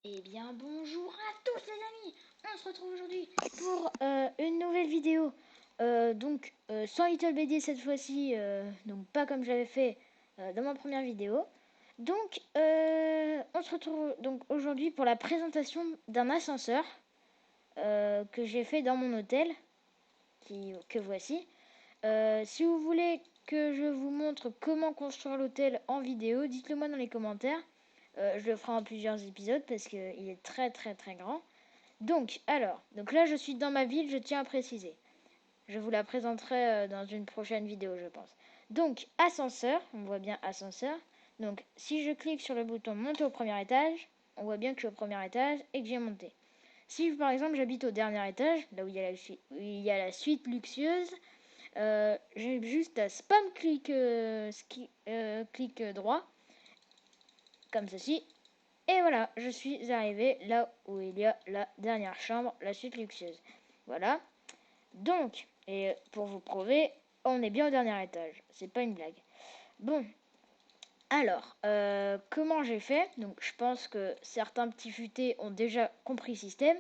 Eh bien bonjour à tous les amis. On se retrouve aujourd'hui pour une nouvelle vidéo. Sans Little BD cette fois-ci, donc pas comme j'avais fait dans ma première vidéo. On se retrouve donc aujourd'hui pour la présentation d'un ascenseur que j'ai fait dans mon hôtel, que voici. Si vous voulez que je vous montre comment construire l'hôtel en vidéo, dites-le moi dans les commentaires. Je le ferai en plusieurs épisodes parce qu'il est très très très grand. Donc là je suis dans ma ville, je tiens à préciser. Je vous la présenterai dans une prochaine vidéo, je pense. Donc ascenseur, on voit bien ascenseur. Donc si je clique sur le bouton monter au premier étage, on voit bien que je suis au premier étage et que j'ai monté. Si par exemple j'habite au dernier étage, là où il y a la suite luxueuse, j'ai juste à spam clic droit, comme ceci. Et voilà, je suis arrivé là où il y a la dernière chambre, la suite luxueuse. Voilà. Donc, et pour vous prouver, on est bien au dernier étage. C'est pas une blague. Bon. Alors, comment j'ai fait? Donc, je pense que certains petits futés ont déjà compris le système.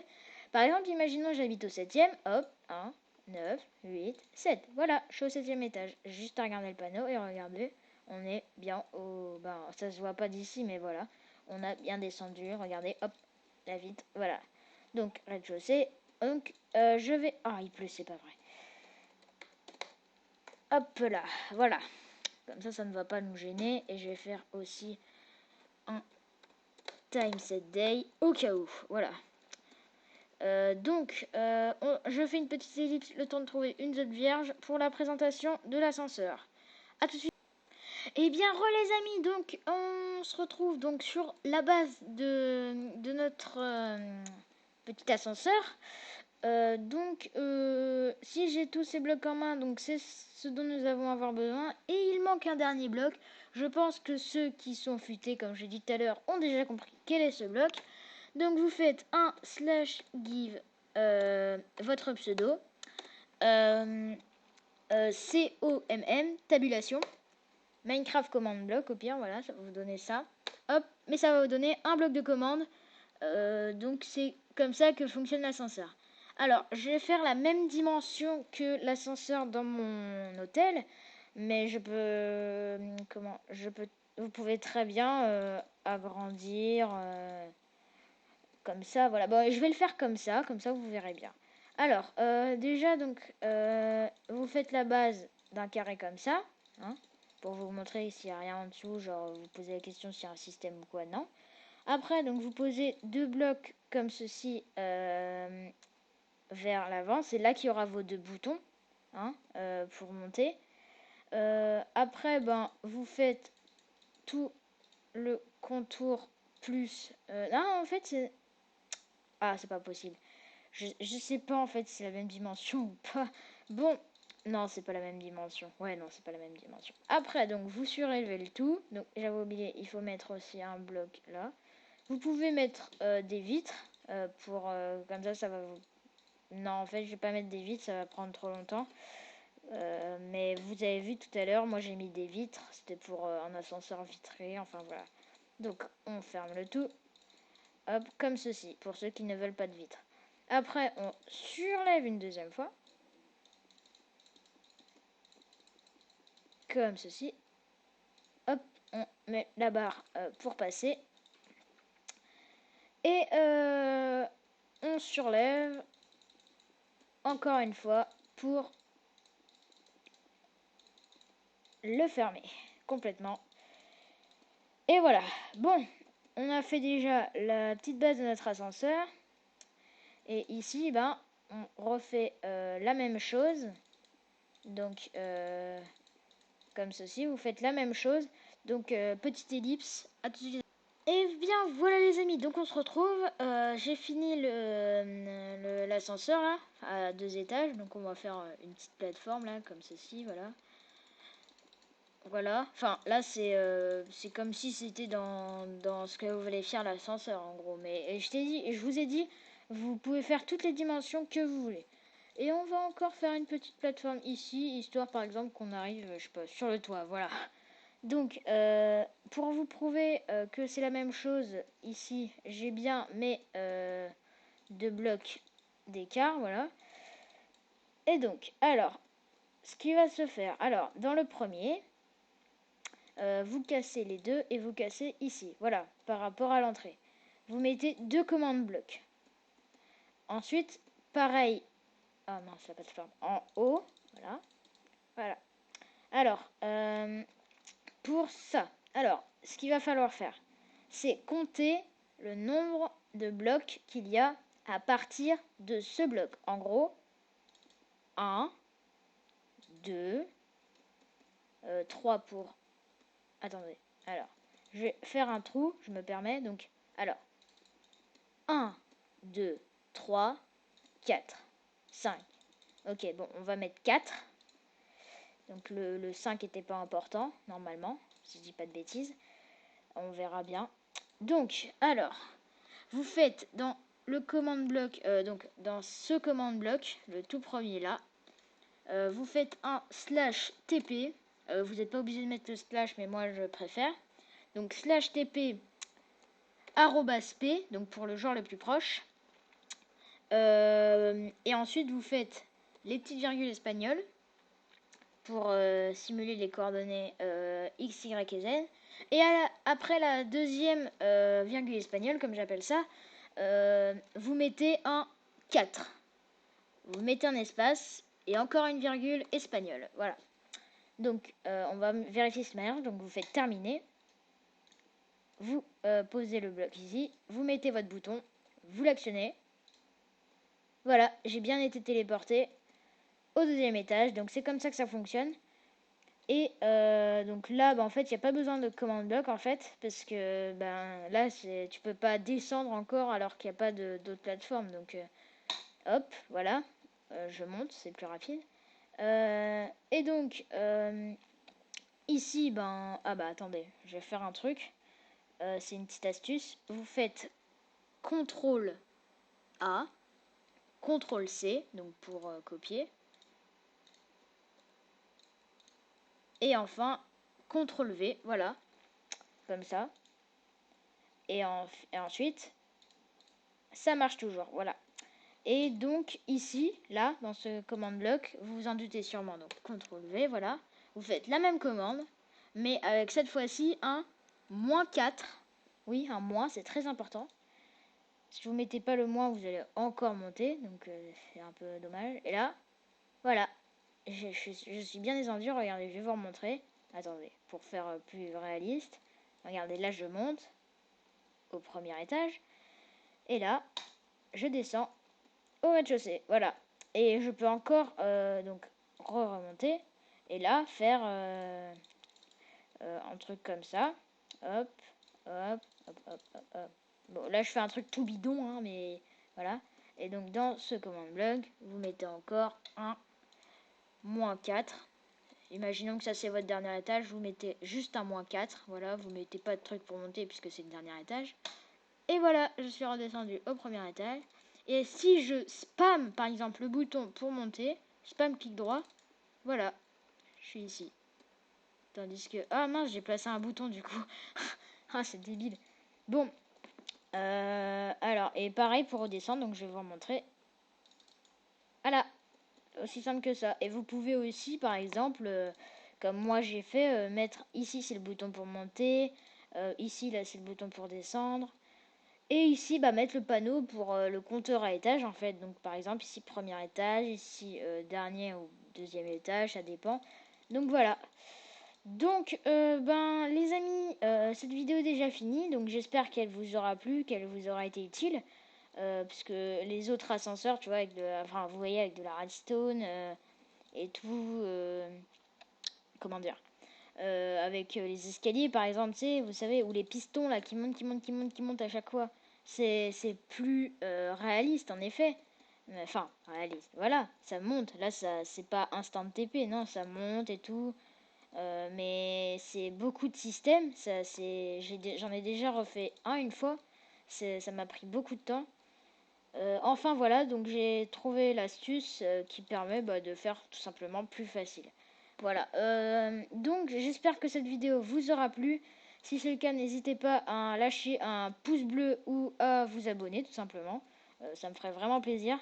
Par exemple, imaginons j'habite au 7e. Hop, 1, 9, 8, 7. Voilà, je suis au 7e étage. Juste à regarder le panneau et regardez, on est bien au... Ben, ça se voit pas d'ici, mais voilà. On a bien descendu, regardez, hop, la vitre, voilà. Donc, rez-de-chaussée. Donc, je vais... Ah, il pleut, c'est pas vrai. Hop là, voilà. Comme ça ne va pas nous gêner. Et je vais faire aussi un time set day au cas où. Voilà. Je fais une petite ellipse, le temps de trouver une zone vierge pour la présentation de l'ascenseur. A tout de suite. Eh bien, les amis, donc on se retrouve donc sur la base de notre petit ascenseur. Si j'ai tous ces blocs en main, donc c'est ce dont nous avons avoir besoin. Et il manque un dernier bloc. Je pense que ceux qui sont futés, comme j'ai dit tout à l'heure, ont déjà compris quel est ce bloc. Donc vous faites un /give votre pseudo. COMM, tabulation. Minecraft command block, au pire, voilà, ça va vous donner ça. Hop, mais ça va vous donner un bloc de commande. Donc c'est comme ça que fonctionne l'ascenseur. Alors, je vais faire la même dimension que l'ascenseur dans mon hôtel, mais vous pouvez très bien agrandir comme ça. Voilà, bon, je vais le faire comme ça vous verrez bien. Alors, déjà vous faites la base d'un carré comme ça, hein, pour vous montrer s'il n'y a rien en dessous, genre vous posez la question s'il y a un système ou quoi, non. Après, donc vous posez deux blocs comme ceci vers l'avant. C'est là qu'il y aura vos deux boutons, hein, pour monter. Après, vous faites tout le contour plus... non, en fait, c'est... Ah, c'est pas possible. Je sais pas, en fait, si c'est la même dimension ou pas. Bon, non, c'est pas la même dimension. Ouais, non, c'est pas la même dimension. Après, donc, vous surélevez le tout. Donc, j'avais oublié, il faut mettre aussi un bloc là. Vous pouvez mettre des vitres comme ça va vous... Non, en fait, je vais pas mettre des vitres, ça va prendre trop longtemps. Mais vous avez vu tout à l'heure, moi j'ai mis des vitres. C'était pour un ascenseur vitré, enfin voilà. Donc, on ferme le tout. Hop, comme ceci, pour ceux qui ne veulent pas de vitres. Après, on surlève une deuxième fois. Comme ceci. Hop, on met la barre pour passer. Et on surlève encore une fois pour le fermer complètement. Et voilà. Bon, on a fait déjà la petite base de notre ascenseur. Et ici, on refait la même chose. Donc, comme ceci, vous faites la même chose. Donc, petite ellipse. À tout de suite. Et bien, voilà les amis. Donc, on se retrouve. J'ai fini l'ascenseur là, à 2 étages. Donc, on va faire une petite plateforme là, comme ceci, voilà. Voilà, enfin là c'est comme si c'était dans ce que vous voulez faire l'ascenseur en gros. Mais je vous ai dit, vous pouvez faire toutes les dimensions que vous voulez. Et on va encore faire une petite plateforme ici, histoire par exemple qu'on arrive, je sais pas, sur le toit, voilà. Donc, pour vous prouver que c'est la même chose, ici, j'ai bien mes 2 blocs d'écart, voilà. Et donc, alors, ce qui va se faire, alors, dans le premier, vous cassez les deux et vous cassez ici, voilà, par rapport à l'entrée. Vous mettez 2 commandes blocs. Ensuite, pareil, ah non, ça n'a pas de forme, en haut, voilà, voilà. Alors, pour ça, alors, ce qu'il va falloir faire, c'est compter le nombre de blocs qu'il y a à partir de ce bloc. En gros, 1, 2, 3 pour... Attendez, alors, je vais faire un trou, je me permets, donc, alors, 1, 2, 3, 4, 5. Ok, bon, on va mettre 4. Donc le 5 n'était pas important, normalement, si je dis pas de bêtises. On verra bien. Donc, alors, vous faites dans le command block, donc dans ce command block, le tout premier là, vous faites un /tp. Vous n'êtes pas obligé de mettre le slash, mais moi je préfère. Donc /tp @p, donc pour le genre le plus proche. Et ensuite vous faites les petites virgules espagnoles pour simuler les coordonnées x, y et z. Et après la deuxième virgule espagnole, comme j'appelle ça, vous mettez un 4. Vous mettez un espace et encore une virgule espagnole. Voilà. Donc, on va vérifier ce manière. Donc, vous faites terminer. Vous posez le bloc ici. Vous mettez votre bouton. Vous l'actionnez. Voilà, j'ai bien été téléporté au deuxième étage. Donc, c'est comme ça que ça fonctionne. Et donc là, en fait, il n'y a pas besoin de command block en fait, parce que là, tu peux pas descendre encore alors qu'il n'y a pas d'autres plateformes. Donc hop, voilà, je monte, c'est plus rapide. Et donc ici, attendez, je vais faire un truc. C'est une petite astuce. Vous faites CTRL A, CTRL C, donc pour copier. Et enfin, CTRL V, voilà, comme ça. Et ensuite, ça marche toujours, voilà. Et donc ici, là, dans ce command block, vous vous en doutez sûrement, donc CTRL V, voilà. Vous faites la même commande, mais avec cette fois-ci un -4. Oui, un moins, c'est très important. Si vous mettez pas le moins, vous allez encore monter, donc c'est un peu dommage. Et là, voilà, je suis bien descendu, regardez, je vais vous remontrer. Attendez, pour faire plus réaliste. Regardez, là je monte au premier étage. Et là, je descends au rez-de-chaussée, voilà. Et je peux encore donc remonter et là faire un truc comme ça. Hop, hop, hop, hop, hop, hop. Bon, là je fais un truc tout bidon, hein, mais voilà. Et donc dans ce command block, vous mettez encore un -4. Imaginons que ça c'est votre dernier étage, vous mettez juste un -4. Voilà, vous mettez pas de truc pour monter puisque c'est le dernier étage. Et voilà, je suis redescendu au premier étage. Et si je spam par exemple le bouton pour monter, spam clic droit, voilà, je suis ici. Tandis que... Ah mince, j'ai placé un bouton du coup. Ah, c'est débile. Bon. Alors, et pareil pour redescendre, donc je vais vous montrer. Voilà, aussi simple que ça. Et vous pouvez aussi, par exemple, comme moi j'ai fait, mettre ici c'est le bouton pour monter, ici là c'est le bouton pour descendre. Et ici, mettre le panneau pour le compteur à étage, en fait. Donc, par exemple, ici, premier étage, ici, dernier ou deuxième étage, ça dépend. Donc, voilà. Donc, les amis, cette vidéo est déjà finie. Donc, j'espère qu'elle vous aura plu, qu'elle vous aura été utile. Puisque les autres ascenseurs, tu vois, vous voyez, avec de la redstone et tout. Comment dire avec les escaliers par exemple, tu sais, vous savez, ou les pistons là qui montent, qui montent à chaque fois. C'est plus réaliste en effet. Enfin, réaliste. Voilà, ça monte. Là, ça c'est pas instant TP, non, ça monte et tout. Mais c'est beaucoup de systèmes. J'en ai déjà refait une fois. Ça m'a pris beaucoup de temps. Enfin voilà, donc j'ai trouvé l'astuce qui permet de faire tout simplement plus facile. Voilà. Donc, j'espère que cette vidéo vous aura plu. Si c'est le cas, n'hésitez pas à lâcher un pouce bleu ou à vous abonner, tout simplement. Ça me ferait vraiment plaisir.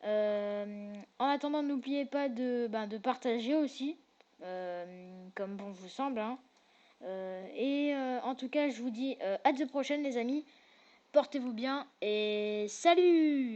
En attendant, n'oubliez pas de partager aussi, comme bon vous semble. Hein. En tout cas, je vous dis à la prochaine, les amis. Portez-vous bien et salut!